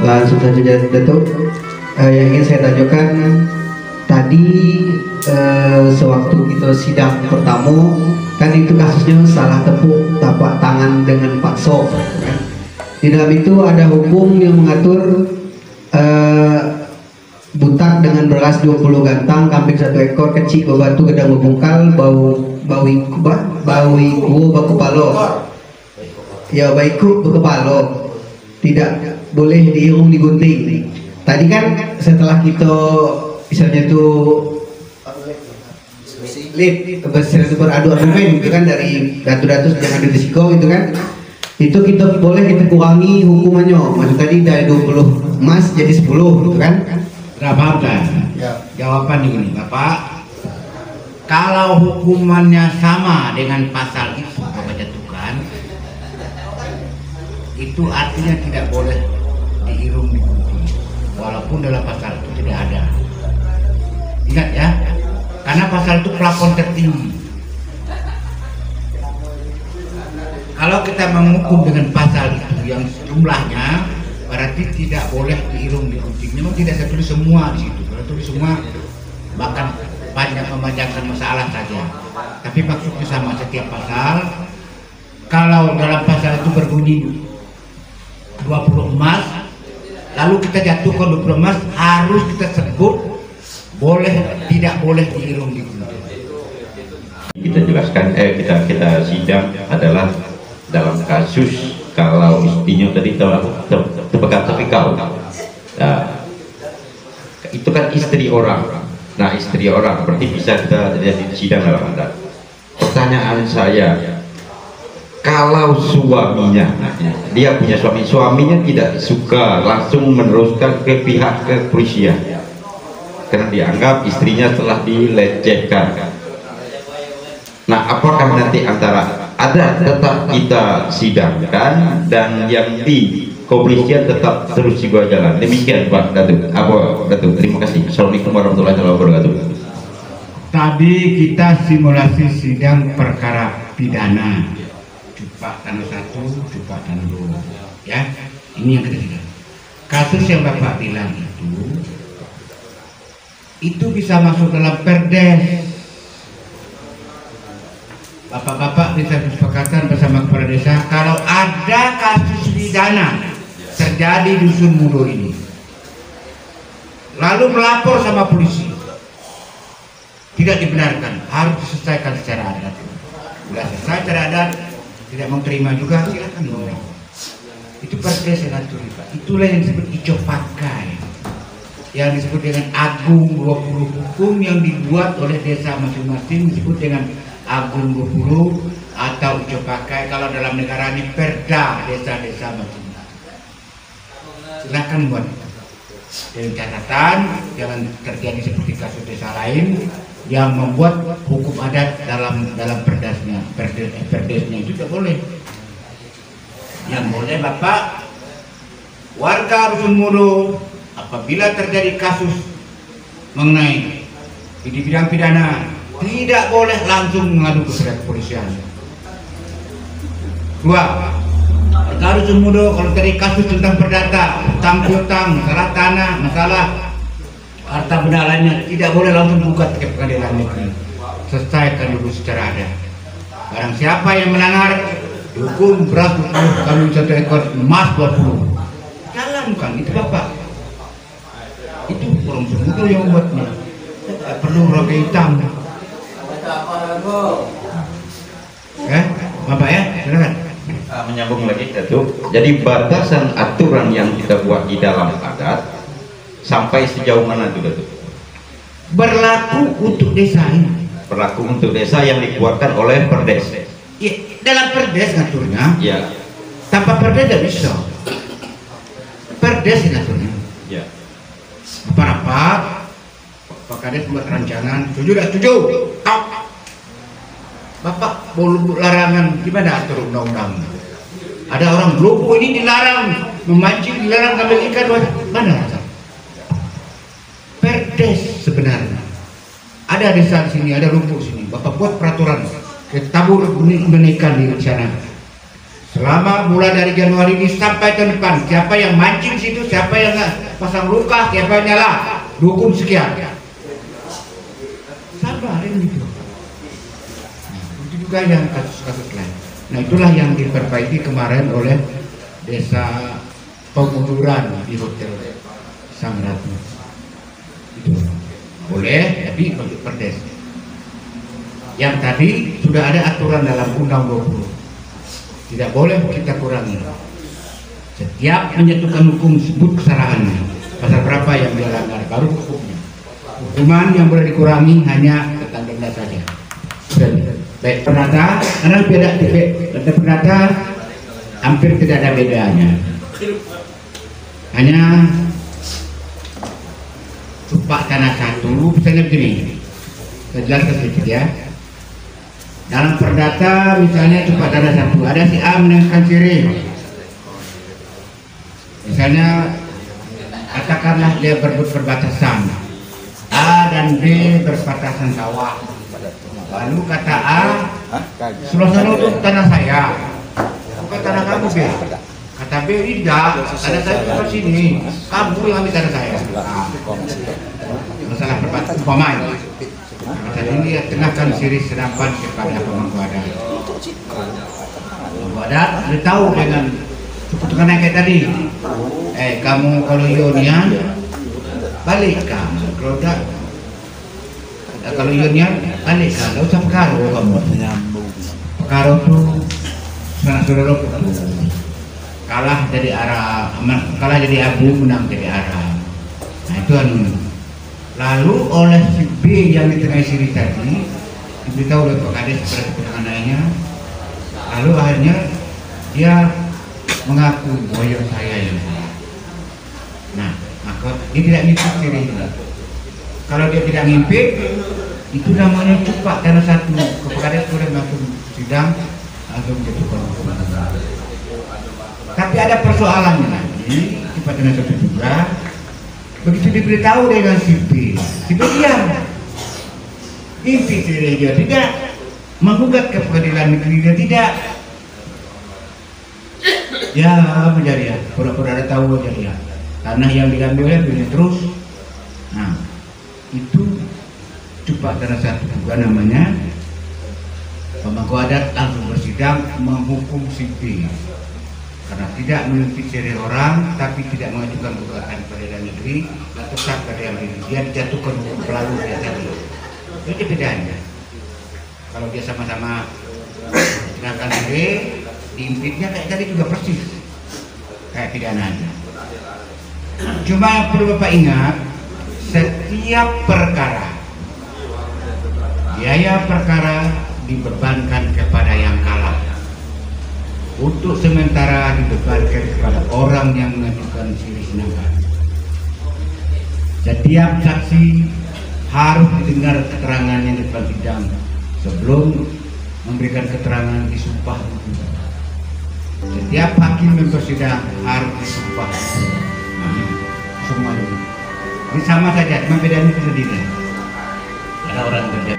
Langsung saja Datuk, yang ingin saya tanyakan tadi sewaktu kita sidang pertama kan itu kasusnya salah tepuk tapak tangan dengan paksa kan? Di dalam itu ada hukum yang mengatur butak dengan beras 20 gantang, kambing 1 ekor, kecil batu gedang bungkal, bau iku bakupalo ya baiku bakupalo tidak boleh diirung digunting. Tadi kan setelah kita misalnya itu beradu argumen itu kan dari datu-datu jangan dirisiko itu kan, itu kita boleh kita kurangi hukumannya, maksud tadi dari 20 emas jadi 10 gitu kan. Berapa kan? Ya. Jawaban ini Bapak, kalau hukumannya sama dengan pasal itu Bapak jatuhkan, itu artinya tidak boleh diirung digunting, walaupun dalam pasal itu tidak ada. Ingat ya, karena pasal itu plafon tertinggi. Kalau kita menghukum dengan pasal itu yang jumlahnya, berarti tidak boleh diirung digunting. Memang tidak saya tulis semua di situ. Kalau tulis semua bahkan banyak memanjangkan masalah saja. Tapi maksudnya sama setiap pasal. Kalau dalam pasal itu berbunyi 20 emas, lalu kita jatuhkan 20 emas, harus kita sebut boleh tidak boleh diirung digunting. Kita jelaskan kita sidang adalah dalam kasus kalau istrinya tadi terpegang terpikau, nah, itu kan istri orang. Nah, istri orang berarti bisa kita terjadi sidang dalam adat. Pertanyaan saya, kalau suaminya, dia punya suaminya tidak suka langsung meneruskan ke pihak kepolisian karena dianggap istrinya telah dilecehkan. Nah, apakah nanti antara ada tetap kita sidangkan dan yang di kepolisian tetap terus juga jalan? Demikian Pak Datuk. Datuk, terima kasih. Assalamualaikum warahmatullahi wabarakatuh. Tadi kita simulasi sidang perkara pidana, Jupak Tanah 1, Jupak Tanah 2. Ya, ini yang kita sidang. Kasus yang Bapak bilang itu bisa masuk dalam perdes. Bapak-bapak bisa kesepakatan bersama kepala desa, kalau ada kasus pidana terjadi di dusun Mudo ini, lalu melapor sama polisi, tidak dibenarkan, harus diselesaikan secara adat. Sudah selesai secara adat, tidak mau terima juga, silakan dong. Itu perdes yang atur, Pak. Itulah yang disebut ijo pakai, yang disebut dengan agung 20 hukum yang dibuat oleh desa masing-masing, disebut dengan agung 20 atau ijo pakai. Kalau dalam negara ini perda desa-desa masing-masing. Silakan buat dengan catatan jangan terjadi seperti kasus desa lain yang membuat hukum adat dalam perdesnya itu tidak boleh. Yang boleh Bapak, warga Dusun Mudo apabila terjadi kasus mengenai di bidang pidana tidak boleh langsung mengadu ke kepolisian. 2. Warga Dusun Mudo kalau terjadi kasus tentang perdata, utang piutang, masalah tanah, masalah harta benda lainnya, tidak boleh langsung gugat ke pengadilan negeri. Selesaikan dulu secara adat. Barang siapa yang melanggar, dihukum beras 20, kambing 1 ekor, emas 20. Jalankan itu Bapak. Itu orang Mudo yang membuatnya. Tidak perlu roda hitam. Bapak ya, silakan. Menyambung lagi Datuk. Jadi batasan aturan yang kita buat di dalam adat sampai sejauh mana itu Datuk? Berlaku untuk desa ini. Berlaku untuk desa yang dikeluarkan oleh perdes. Ya, dalam perdes ngaturnya. Ya. Tanpa perdes tidak bisa. Perdes ngaturnya. Ya. Rapat, Pak Kades buat rancangan. Setuju tidak setuju? Bapak boleh larangan, gimana atur undang-undang? Ada orang Lopo ini dilarang memancing, dilarang ngambil ikan, mana? Perdes sebenarnya. Ada desa di sini, ada Lopo sini. Bapak buat peraturan, kita tabur benih ikan di sana. Selama mulai dari Januari ini sampai tahun depan, siapa yang mancing situ, siapa yang pasang luka, siapa yang nyala, dihukum sekian. Sabar ini gitu. Nah, itu juga yang kasus-kasus lain. Nah, itulah yang diperbaiki kemarin oleh Desa Pengunduran di Hotel Sang Ratu. Itu boleh, tapi untuk perdes. Yang tadi sudah ada aturan dalam Undang 20. Tidak boleh kita kurangi. Setiap menjatuhkan hukum sebut kesalahannya. Pasal berapa yang dia langgar, baru hukumnya. Hukuman yang boleh dikurangi hanya tentang denda saja. Baik perdata, karena beda perdata hampir tidak ada bedanya. Hanya tupak tanah satu, misalnya begini. Saya jelaskan sedikit ya. Dalam perdata misalnya tupak tanah satu, ada si A menangkan si R. Misalnya katakanlah dia berbatasan, A dan B berbatasan sawah. Lalu kata A, sebelah sana itu tanah saya, bukan tanah kamu B. Kata B, tidak, tanah saya ke sini, kamu yang ambil tanah saya. Masalah perbatasan umpamanya. Kata ini dia kenakan siri senapan kepada pemangku adat. Pemangku adat dia tahu dengan keputusan yang kayak tadi. Kamu kalau Yonian balik kamu, kalau enggak kalau Yonian balik kamu, enggak usah Pekaro kamu. Pekaro tuh sanak saudara kalah jadi arah, kalah jadi abu, menang jadi arah. Nah itu anu. Lalu oleh si B yang di tengah sini tadi diberitahu oleh Pak Kades kepada keputusan lainnya. Lalu akhirnya dia mengaku bahwa saya yang salah. Nah, maka dia tidak ngipik dirinya. Kalau dia tidak ngipik, itu namanya cupak tanah satu. Kepada sudah langsung sidang, langsung dijatuhkan hukuman. Tapi ada persoalannya lagi, cupak tanah satu juga. Begitu diberitahu dengan si B diam. Ngipik dirinya tidak, menggugat ke pengadilan negeri dia tidak. Ya menjadi ya, pura-pura ada tahu jadi ya. Tanah yang diambilnya pilih terus. Nah, itu cupak tanah satu juga namanya. Pemangku adat langsung bersidang menghukum si B karena tidak menuntut diri orang, tapi tidak mengajukan gugatan pengadilan negeri, tetap pada yang dia dijatuhkan hukum pelalu dia tadi. Itu bedanya. Kalau dia sama-sama sedangkan diri, diimpitnya kayak tadi juga persis kayak pidananya. Cuma perlu Bapak ingat, setiap perkara biaya perkara dibebankan kepada yang kalah. Untuk sementara dibebankan kepada orang yang mengajukan siri sinangkan. Setiap saksi harus didengar keterangannya di depan sidang sebelum memberikan keterangan disumpah. Setiap hakim yang bersidang harus disumpah. Semua ini sama saja, cuma bedanya itu sendiri. Ada orang kerja.